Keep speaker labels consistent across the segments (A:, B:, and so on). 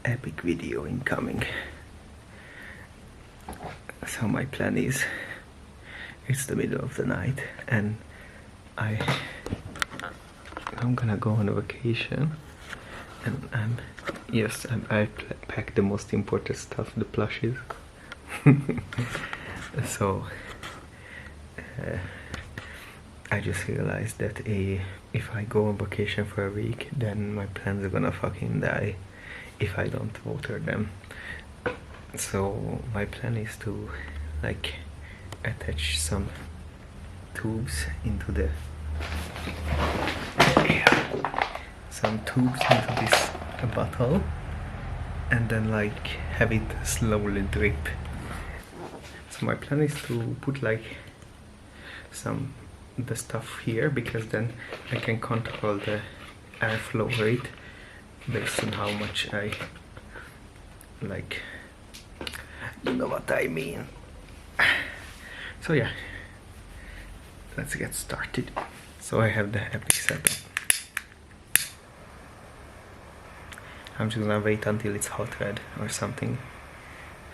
A: epic video incoming. So my plan is, it's the middle of the night and I'm gonna go on a vacation, and I packed the most important stuff, the plushes. So I just realized that if I go on vacation for a week, then my plants are gonna fucking die if I don't water them. So my plan is to like attach some tubes into the this bottle, and then like have it slowly drip. So my plan is to put like the stuff here, because then I can control the airflow rate based on how much I like, you know what I mean. So yeah, let's get started. So I have the epic setup. I'm just gonna wait until it's hot red or something.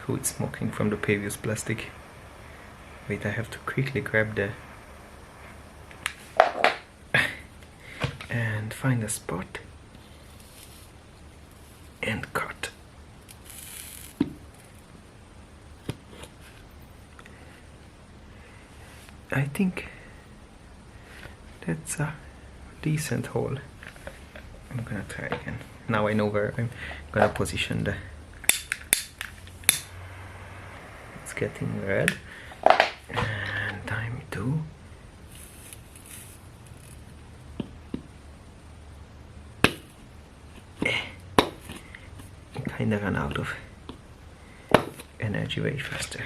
A: Who is smoking from the previous plastic? Wait, I have to quickly grab the and find a spot and cut. I think that's a decent hole. I'm gonna try again. Now I know where I'm gonna position the... It's getting red. And time to... Kinda run out of energy way faster.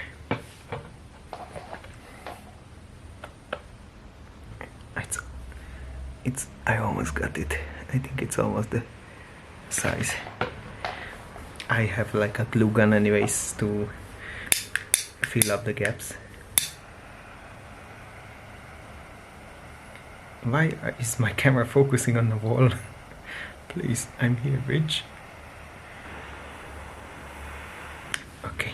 A: I almost got it. I think it's almost the size. I have like a glue gun anyways to fill up the gaps. Why is my camera focusing on the wall? Please, I'm here, Rich. Okay.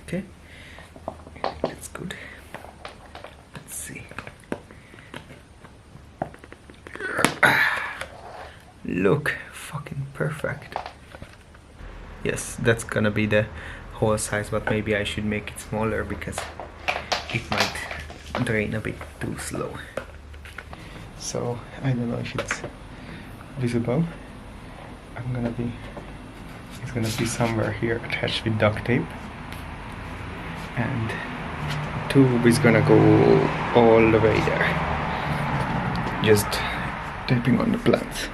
A: Okay, that's good. Let's see. Look, fucking perfect. Yes, that's gonna be the whole size, but maybe I should make it smaller because it might drain a bit too slow. So I don't know if it's visible. It's gonna be somewhere here attached with duct tape. And the tube is gonna go all the way there, just taping on the plants.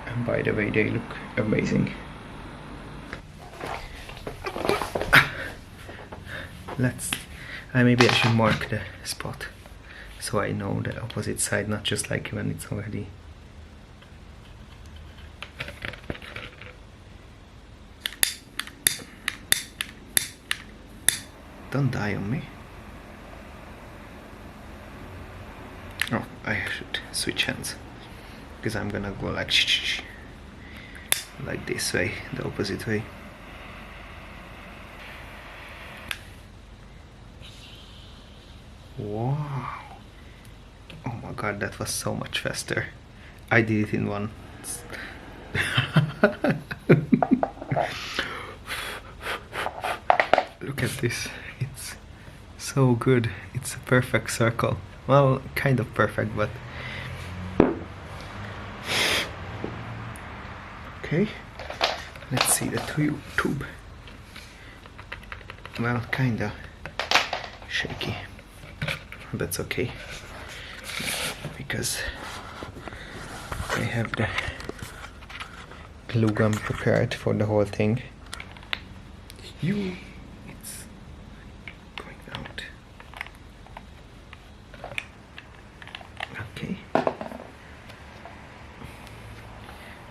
A: And by the way, they look amazing. Maybe I should mark the spot so I know the opposite side, not just like when it's already... Don't die on me. Oh, I should switch hands, because I'm gonna go like this way, the opposite way. Wow. Oh my god, that was so much faster. I did it in one. Look at this. It's so good. It's a perfect circle. Well, kind of perfect, but... Okay. Let's see the tube. Well, kinda shaky. That's okay, because I have the glue gun prepared for the whole thing. It's going out. Okay.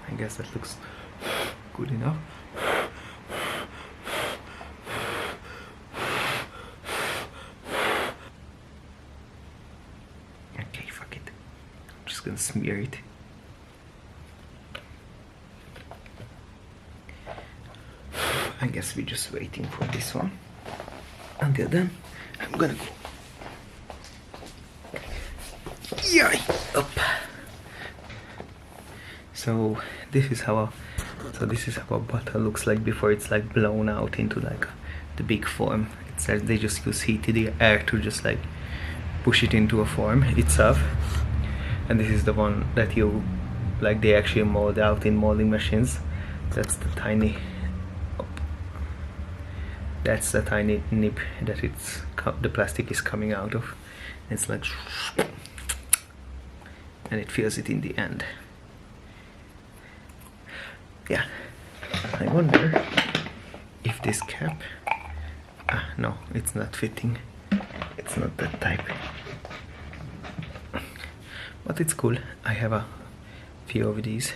A: I guess that looks good enough. Okay, fuck it. I'm just gonna smear it. I guess we're just waiting for this one. Until then, I'm gonna go. Yay! Up. So this is how a butter looks like before it's like blown out into like the big form. It says they just use heated air to just like push it into a form itself. And this is the one that you like they actually mold out in molding machines. That's the tiny nib that the plastic is coming out of. It's like, and it feels it in the end. Yeah, I wonder if this cap, no, it's not fitting. It's not that type. But it's cool. I have a few of these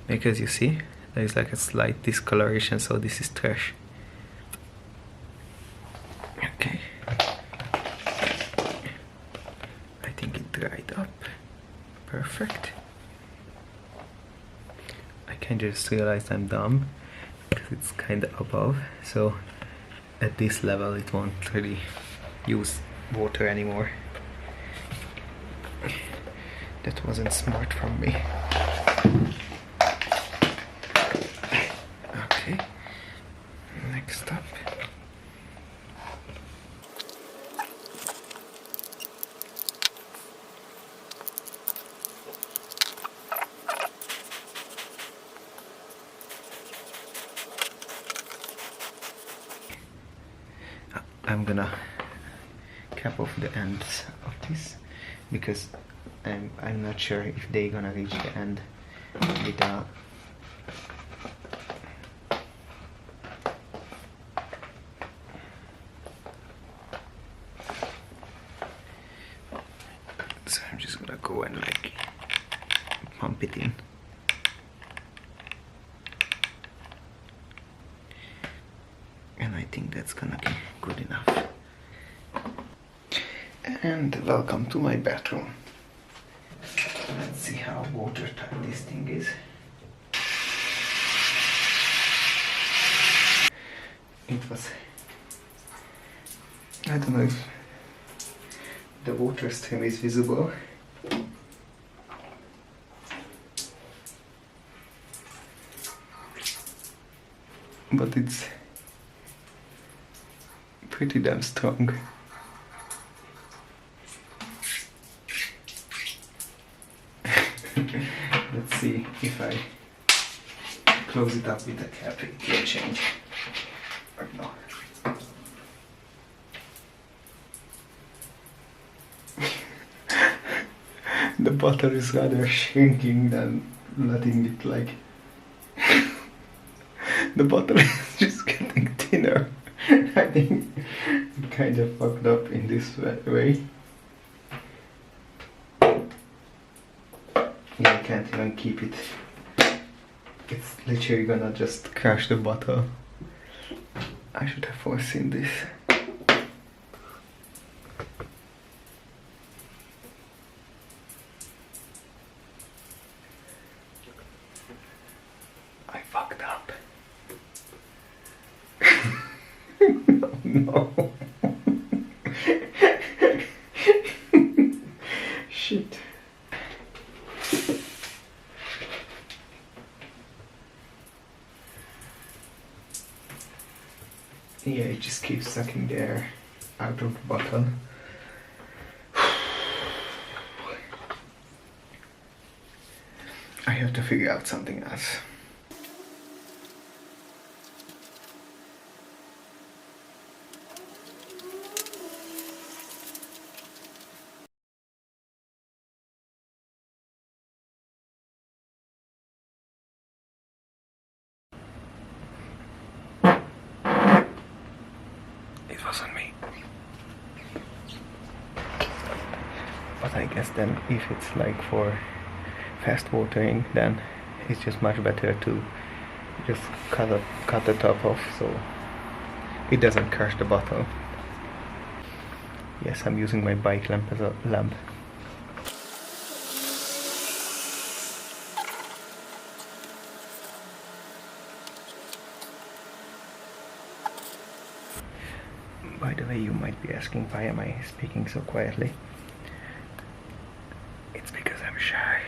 A: because you see there's like a slight discoloration, so this is trash. Okay, I think it dried up perfect. I can just realize I'm dumb because it's kind of above, so at this level it won't really use water anymore. That wasn't smart from me. Okay, next up. I'm gonna cap off the ends of this because I'm not sure if they're gonna reach the end without. So I'm just gonna go and like pump it in. And I think that's gonna be good enough. And welcome to my bathroom. Let's see how watertight this thing is. It was, I don't know if the water stream is visible. But it's pretty damn strong. Let's see if I close it up with the cap, it will change. Or no. The butter is rather shrinking than letting it like... The butter is just getting thinner. I think it kind of fucked up in this way. I can't even keep it. It's literally gonna just crash the bottle. I should have foreseen this. I fucked up. No. Shit. Yeah, it just keeps sucking the air out of the bottle. I have to figure out something else. It wasn't me. But I guess then if it's like for fast watering, then it's just much better to just cut the top off so it doesn't crush the bottle. Yes, I'm using my bike lamp as a lamp. By the way, you might be asking why am I speaking so quietly? It's because I'm shy.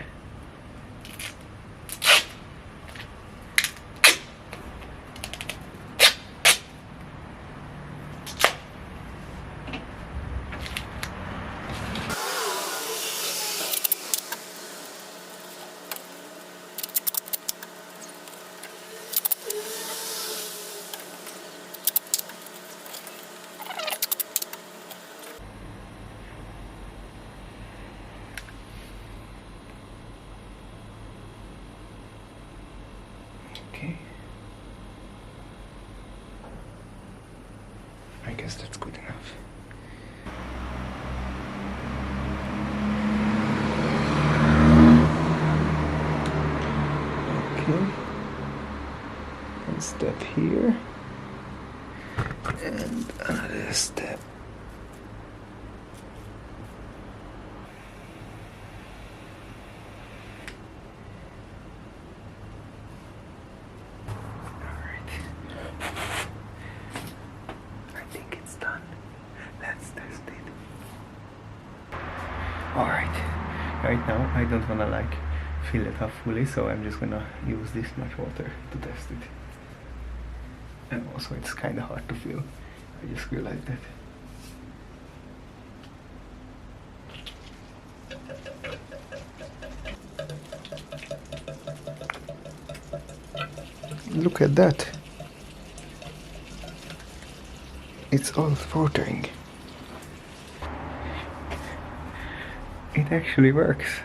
A: Okay. I guess that's good enough. Okay. One step here. And another step. Alright, right now I don't wanna like fill it up fully, so I'm just gonna use this much water to test it. And also it's kinda hard to fill, I just realized that. Look at that! It's all watering. It actually works.